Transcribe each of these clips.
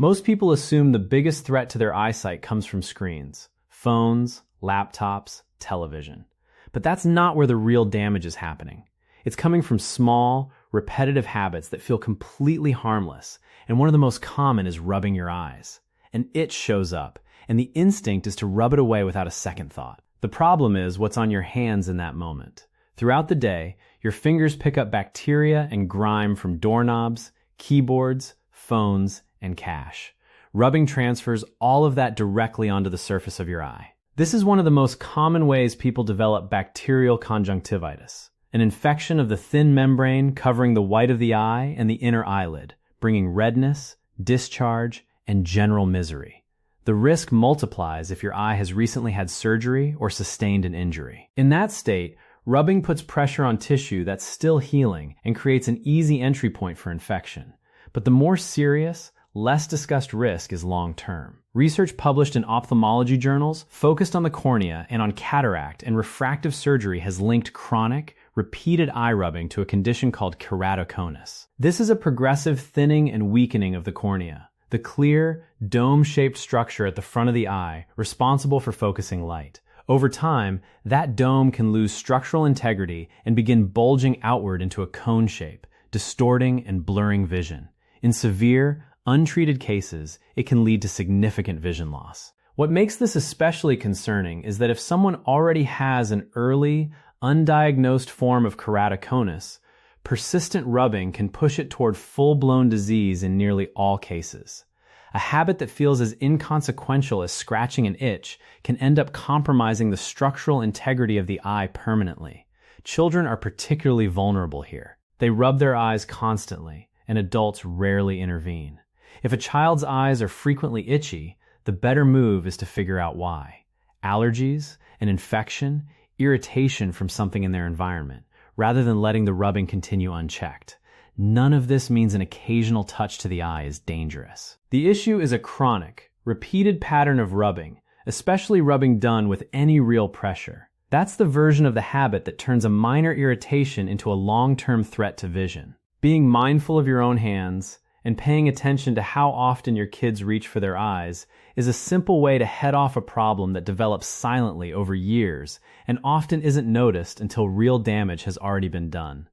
Most people assume the biggest threat to their eyesight comes from screens, phones, laptops, television. But that's not where the real damage is happening. It's coming from small, repetitive habits that feel completely harmless, and one of the most common is rubbing your eyes. An itch shows up, and the instinct is to rub it away without a second thought. The problem is what's on your hands in that moment. Throughout the day, your fingers pick up bacteria and grime from doorknobs, keyboards, phones, and cash. Rubbing transfers all of that directly onto the surface of your eye. This is one of the most common ways people develop bacterial conjunctivitis, an infection of the thin membrane covering the white of the eye and the inner eyelid, bringing redness, discharge, and general misery. The risk multiplies if your eye has recently had surgery or sustained an injury. In that state, rubbing puts pressure on tissue that's still healing and creates an easy entry point for infection. But the more serious, less discussed risk is long-term. Research published in ophthalmology journals focused on the cornea and on cataract and refractive surgery has linked chronic, repeated eye rubbing to a condition called keratoconus. This is a progressive thinning and weakening of the cornea, the clear, dome-shaped structure at the front of the eye responsible for focusing light. Over time, that dome can lose structural integrity and begin bulging outward into a cone shape, distorting and blurring vision. In severe, untreated cases, it can lead to significant vision loss. What makes this especially concerning is that if someone already has an early, undiagnosed form of keratoconus, persistent rubbing can push it toward full-blown disease in nearly all cases. A habit that feels as inconsequential as scratching an itch can end up compromising the structural integrity of the eye permanently. Children are particularly vulnerable here. They rub their eyes constantly, and adults rarely intervene. If a child's eyes are frequently itchy, the better move is to figure out why. Allergies, an infection, irritation from something in their environment, rather than letting the rubbing continue unchecked. None of this means an occasional touch to the eye is dangerous. The issue is a chronic, repeated pattern of rubbing, especially rubbing done with any real pressure. That's the version of the habit that turns a minor irritation into a long-term threat to vision. Being mindful of your own hands and paying attention to how often your kids reach for their eyes is a simple way to head off a problem that develops silently over years and often isn't noticed until real damage has already been done.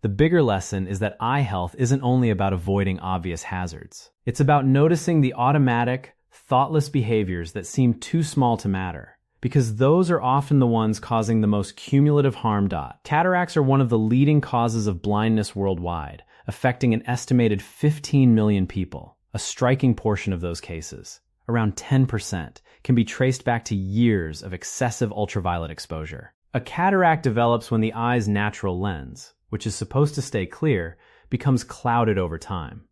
The bigger lesson is that eye health isn't only about avoiding obvious hazards. It's about noticing the automatic, thoughtless behaviors that seem too small to matter, because those are often the ones causing the most cumulative harm. Cataracts are one of the leading causes of blindness worldwide, affecting an estimated 15 million people. A striking portion of those cases, around 10%, can be traced back to years of excessive ultraviolet exposure. A cataract develops when the eye's natural lens, which is supposed to stay clear, becomes clouded over time.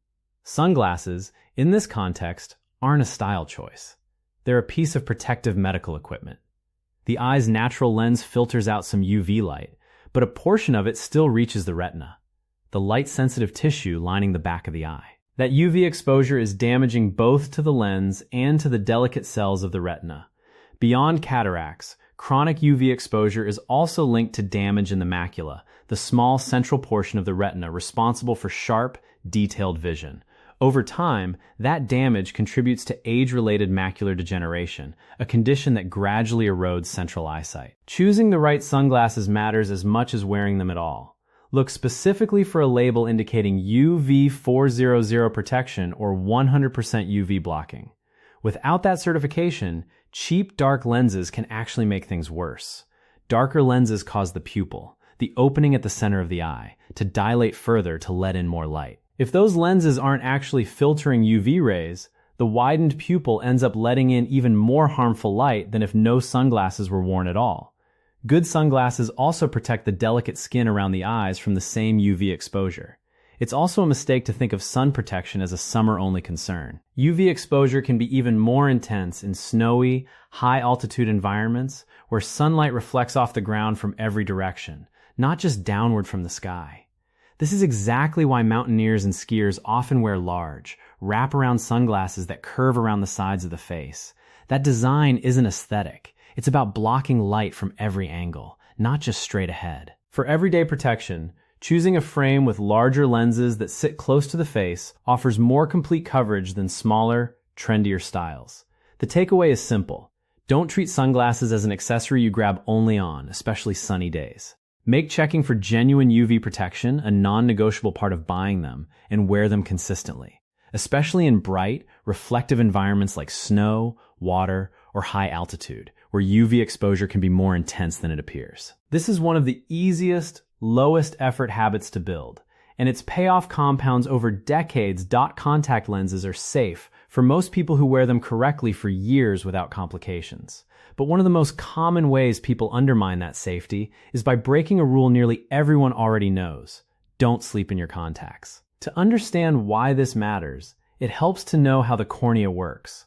Sunglasses, in this context, aren't a style choice. They're a piece of protective medical equipment. The eye's natural lens filters out some UV light, but a portion of it still reaches the retina, the light-sensitive tissue lining the back of the eye. That UV exposure is damaging both to the lens and to the delicate cells of the retina. Beyond cataracts, chronic UV exposure is also linked to damage in the macula, the small central portion of the retina responsible for sharp, detailed vision. Over time, that damage contributes to age-related macular degeneration, a condition that gradually erodes central eyesight. Choosing the right sunglasses matters as much as wearing them at all. Look specifically for a label indicating UV400 protection or 100% UV blocking. Without that certification, cheap dark lenses can actually make things worse. Darker lenses cause the pupil, the opening at the center of the eye, to dilate further to let in more light. If those lenses aren't actually filtering UV rays, the widened pupil ends up letting in even more harmful light than if no sunglasses were worn at all. Good sunglasses also protect the delicate skin around the eyes from the same UV exposure. It's also a mistake to think of sun protection as a summer-only concern. UV exposure can be even more intense in snowy, high-altitude environments where sunlight reflects off the ground from every direction, not just downward from the sky. This is exactly why mountaineers and skiers often wear large, wrap-around sunglasses that curve around the sides of the face. That design isn't aesthetic. It's about blocking light from every angle, not just straight ahead. For everyday protection, Choosing a frame with larger lenses that sit close to the face offers more complete coverage than smaller, trendier styles. The takeaway is simple. Don't treat sunglasses as an accessory you grab only on, especially sunny days. Make checking for genuine UV protection a non-negotiable part of buying them, and wear them consistently, especially in bright, reflective environments like snow, water, or high altitude, where UV exposure can be more intense than it appears. This is one of the easiest, lowest effort habits to build, and its payoff compounds over decades. Contact lenses are safe for most people who wear them correctly for years without complications. But one of the most common ways people undermine that safety is by breaking a rule nearly everyone already knows: don't sleep in your contacts. To understand why this matters, it helps to know how the cornea works.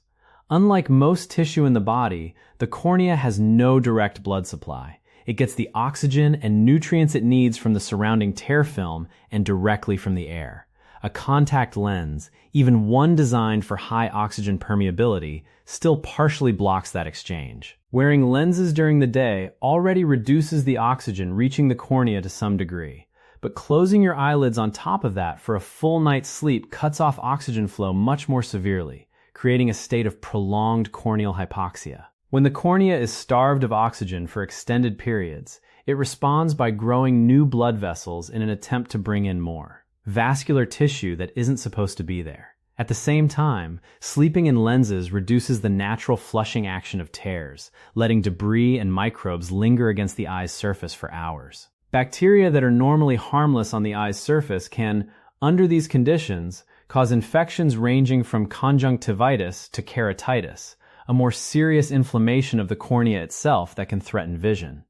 Unlike most tissue in the body, the cornea has no direct blood supply. It gets the oxygen and nutrients it needs from the surrounding tear film and directly from the air. A contact lens, even one designed for high oxygen permeability, still partially blocks that exchange. Wearing lenses during the day already reduces the oxygen reaching the cornea to some degree, but closing your eyelids on top of that for a full night's sleep cuts off oxygen flow much more severely, creating a state of prolonged corneal hypoxia. When the cornea is starved of oxygen for extended periods, it responds by growing new blood vessels in an attempt to bring in more vascular tissue that isn't supposed to be there. At the same time, sleeping in lenses reduces the natural flushing action of tears, letting debris and microbes linger against the eye's surface for hours. Bacteria that are normally harmless on the eye's surface can, under these conditions, cause infections ranging from conjunctivitis to keratitis, a more serious inflammation of the cornea itself that can threaten vision.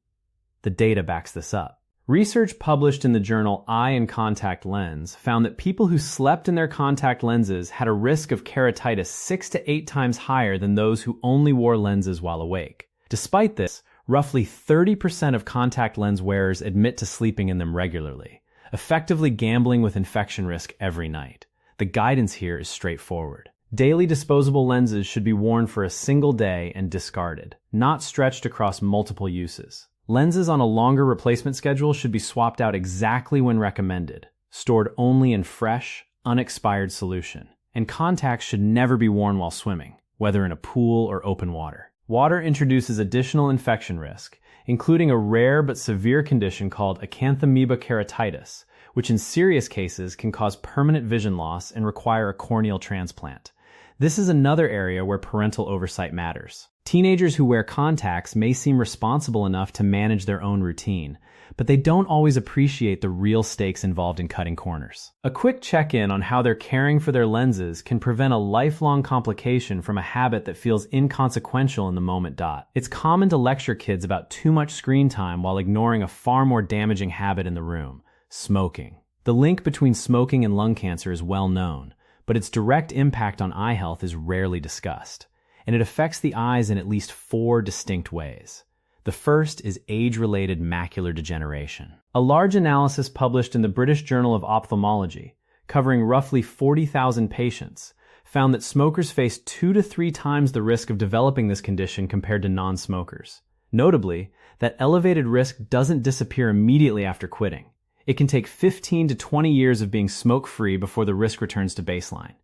The data backs this up. Research published in the journal Eye and Contact Lens found that people who slept in their contact lenses had a risk of keratitis 6 to 8 times higher than those who only wore lenses while awake. Despite this, roughly 30% of contact lens wearers admit to sleeping in them regularly, effectively gambling with infection risk every night. The guidance here is straightforward. Daily disposable lenses should be worn for a single day and discarded, not stretched across multiple uses. Lenses on a longer replacement schedule should be swapped out exactly when recommended, stored only in fresh, unexpired solution. And contacts should never be worn while swimming, whether in a pool or open water. Water introduces additional infection risk, including a rare but severe condition called acanthamoeba keratitis, which in serious cases can cause permanent vision loss and require a corneal transplant. This is another area where parental oversight matters. Teenagers who wear contacts may seem responsible enough to manage their own routine, but they don't always appreciate the real stakes involved in cutting corners. A quick check-in on how they're caring for their lenses can prevent a lifelong complication from a habit that feels inconsequential in the moment. It's common to lecture kids about too much screen time while ignoring a far more damaging habit in the room: smoking. The link between smoking and lung cancer is well known, but its direct impact on eye health is rarely discussed, and it affects the eyes in at least 4 distinct ways. The first is age-related macular degeneration. A large analysis published in the British Journal of Ophthalmology, covering roughly 40,000 patients, found that smokers face 2 to 3 times the risk of developing this condition compared to non-smokers. Notably, that elevated risk doesn't disappear immediately after quitting. It can take 15 to 20 years of being smoke-free before the risk returns to baseline.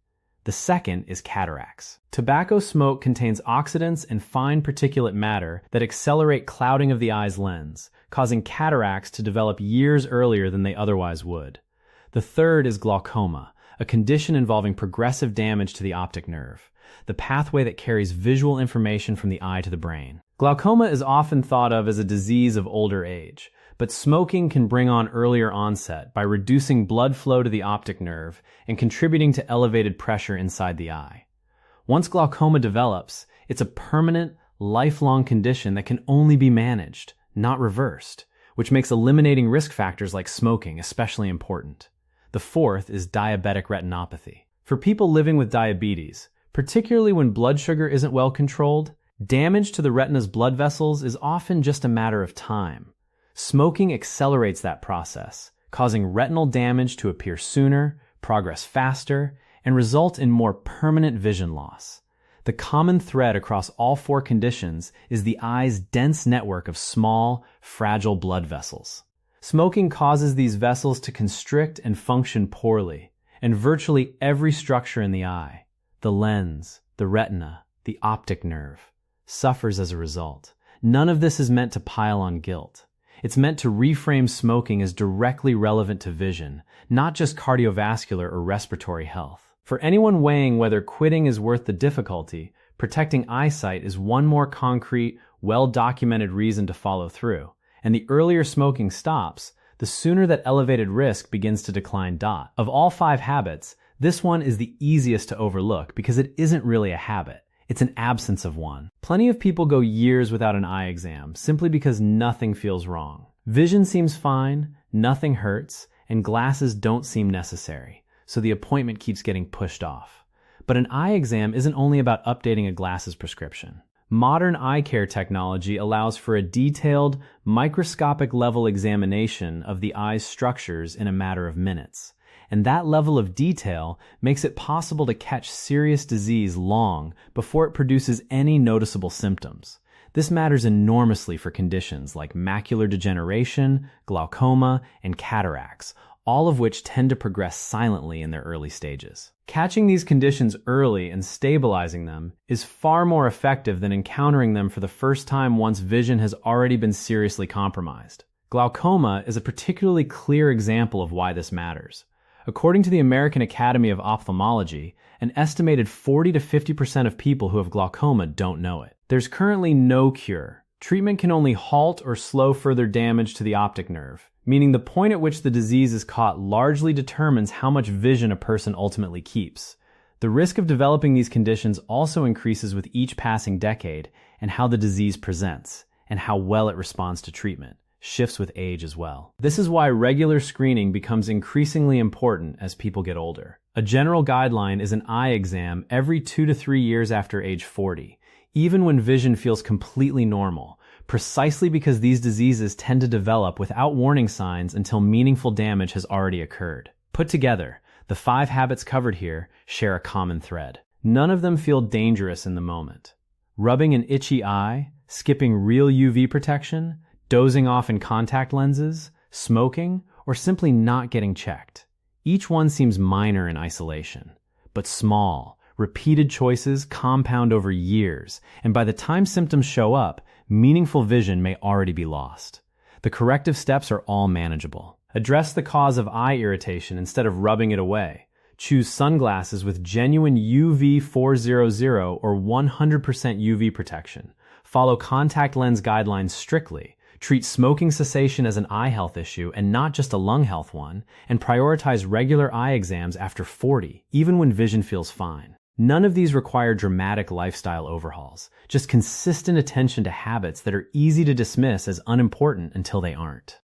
The second is cataracts. Tobacco smoke contains oxidants and fine particulate matter that accelerate clouding of the eye's lens, causing cataracts to develop years earlier than they otherwise would. The third is glaucoma, a condition involving progressive damage to the optic nerve, the pathway that carries visual information from the eye to the brain. Glaucoma is often thought of as a disease of older age, but smoking can bring on earlier onset by reducing blood flow to the optic nerve and contributing to elevated pressure inside the eye. Once glaucoma develops, it's a permanent, lifelong condition that can only be managed, not reversed, which makes eliminating risk factors like smoking especially important. The fourth is diabetic retinopathy. For people living with diabetes, particularly when blood sugar isn't well controlled, damage to the retina's blood vessels is often just a matter of time. Smoking accelerates that process, causing retinal damage to appear sooner, progress faster, and result in more permanent vision loss. The common thread across all 4 conditions is the eye's dense network of small, fragile blood vessels. Smoking causes these vessels to constrict and function poorly, and virtually every structure in the eye, the lens, the retina, the optic nerve, suffers as a result. None of this is meant to pile on guilt. It's meant to reframe smoking as directly relevant to vision, not just cardiovascular or respiratory health. For anyone weighing whether quitting is worth the difficulty, protecting eyesight is one more concrete, well-documented reason to follow through. And the earlier smoking stops, the sooner that elevated risk begins to decline. Of all 5 habits, this one is the easiest to overlook because it isn't really a habit. It's an absence of one. Plenty of people go years without an eye exam simply because nothing feels wrong. Vision seems fine, nothing hurts, and glasses don't seem necessary, so the appointment keeps getting pushed off. But an eye exam isn't only about updating a glasses prescription. Modern eye care technology allows for a detailed, microscopic level examination of the eye's structures in a matter of minutes. And that level of detail makes it possible to catch serious disease long before it produces any noticeable symptoms. This matters enormously for conditions like macular degeneration, glaucoma, and cataracts, all of which tend to progress silently in their early stages. Catching these conditions early and stabilizing them is far more effective than encountering them for the first time once vision has already been seriously compromised. Glaucoma is a particularly clear example of why this matters. According to the American Academy of Ophthalmology, an estimated 40 to 50% of people who have glaucoma don't know it. There's currently no cure. Treatment can only halt or slow further damage to the optic nerve, meaning the point at which the disease is caught largely determines how much vision a person ultimately keeps. The risk of developing these conditions also increases with each passing decade, and how the disease presents, and how well it responds to treatment, shifts with age as well. This is why regular screening becomes increasingly important as people get older. A general guideline is an eye exam every 2 to 3 years after age 40, even when vision feels completely normal, precisely because these diseases tend to develop without warning signs until meaningful damage has already occurred. Put together, the 5 habits covered here share a common thread. None of them feel dangerous in the moment. Rubbing an itchy eye, skipping real UV protection, dozing off in contact lenses, smoking, or simply not getting checked. Each one seems minor in isolation, but small, repeated choices compound over years, and by the time symptoms show up, meaningful vision may already be lost. The corrective steps are all manageable. Address the cause of eye irritation instead of rubbing it away. Choose sunglasses with genuine UV 400 or 100% UV protection. Follow contact lens guidelines strictly. Treat smoking cessation as an eye health issue and not just a lung health one, and prioritize regular eye exams after 40, even when vision feels fine. None of these require dramatic lifestyle overhauls, just consistent attention to habits that are easy to dismiss as unimportant until they aren't.